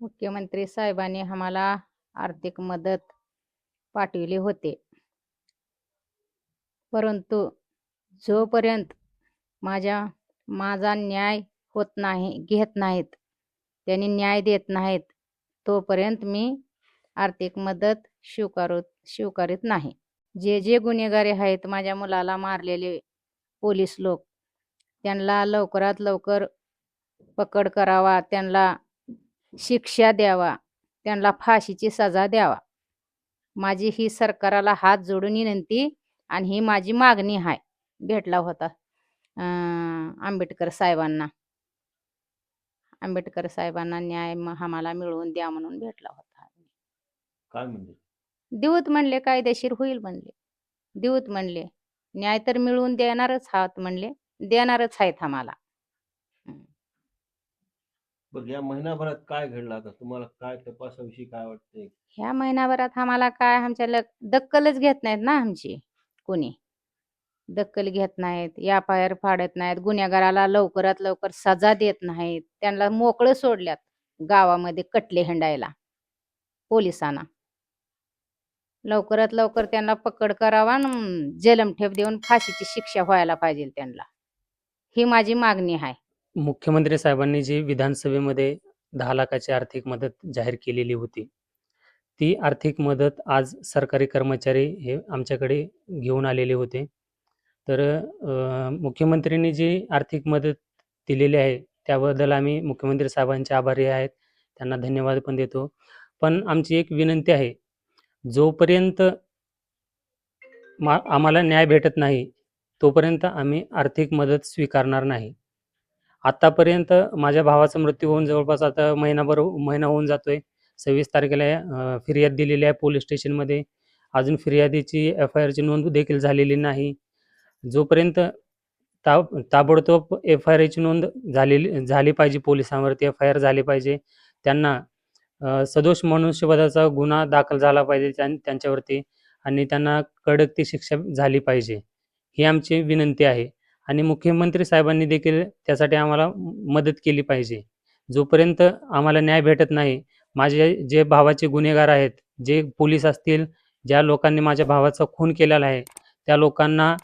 मुख्यमंत्री साहेबांनी आम्हाला आर्थिक मदत पाठविली होते, परंतु जोपर्यंत माझा न्याय होत नाही घेत नाहीत, त्यांनी न्याय देत नाहीत, तोपर्यंत मी आर्थिक मदत स्वीकारित नाही. जे गुन्हेगारी आहेत, माझ्या मुलाला मारलेले पोलीस लोक, त्यांना लवकरात लवकर पकड करावा, त्यांना शिक्षा द्यावा, त्यांना फाशीची सजा द्यावा. माझी ही सरकाराला हात जोडून विनंती आणि ही माझी मागणी आहे. भेटला होता आंबेडकर साहेबांना न्याय आम्हाला मिळवून द्या म्हणून भेटला होता. काय म्हणजे देऊत म्हणले, कायदेशीर होईल म्हणले, देऊत म्हणले, न्याय तर मिळवून देणारच आहात म्हणले, देणारच आहेत आम्हाला. बघ, या महिनाभरात काय घडलं, आता तुम्हाला काय तपासाविषयी काय वाटतंय? ह्या महिनाभरात आम्हाला काय आमच्या दक्कलच घेत नाहीत ना, आमची कोणी दक्कल घेत नाहीत, FIR फाडत नाहीत, गुन्हेगाराला लवकरात लवकर सजा देत नाहीत, त्यांना मोकळं सोडल्यात गावामध्ये कटले हिंडायला. पोलिसांना लवकरात लवकर त्यांना पकड करावा, जलमठेप देऊन फाशीची शिक्षा व्हायला पाहिजे त्यांना. ही माझी मागणी आहे. मुख्यमंत्री साहेबांनी जी विधानसभेमध्ये 10 लाखाची आर्थिक मदत जाहीर केलेली होती, ती आर्थिक मदत आज सरकारी कर्मचारी हे आमच्याकडे घेऊन आलेले होते. तर मुख्यमंत्र्यांनी जी आर्थिक मदत दिलेली आहे त्याबद्दल आम्ही मुख्यमंत्री साहेबांचे आभारी आहेत, त्यांना धन्यवाद पण देतो. पण आमची एक विनंती आहे, जोपर्यंत आम्हाला न्याय भेटत नाही तोपर्यंत आम्ही आर्थिक मदत स्वीकारणार नाही. आतापर्यंत माझ्या भावाचा मृत्यू होऊन जवळपास आता महिना होऊन जातोय. 26 तारखेला फिर्याद दिलेली आहे पोलीस स्टेशनमध्ये. अजून फिर्यादीची FIRची नोंद देखील झालेली नाही. जोपर्यंत ताबडतोब FIRची नोंद झाली पाहिजे, पोलिसांवरती FIR झाली पाहिजे, त्यांना सदोष मनुष्यवधाचा गुन्हा दाखल झाला पाहिजे त्यांच्यावरती आणि त्यांना कडक ती शिक्षा झाली पाहिजे, ही आमची विनंती आहे. आणि मुख्यमंत्री साहेबांनी देखील त्यासाठी आम्हाला मदत केली पाहिजे. जोपर्यंत आम्हाला न्याय भेटत नाही, माझे जे भावाचे गुन्हेगार आहेत, जे पोलीस असतील, ज्या लोकांनी माझ्या भावाचा खून केलेला आहे, त्या लोकांना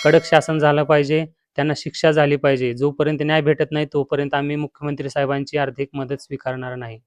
कडक शासन झालं पाहिजे, त्यांना शिक्षा झाली पाहिजे. जोपर्यंत न्याय भेटत नाही तोपर्यंत आम्ही मुख्यमंत्री साहेबांची आर्थिक मदत स्वीकारणार नाही.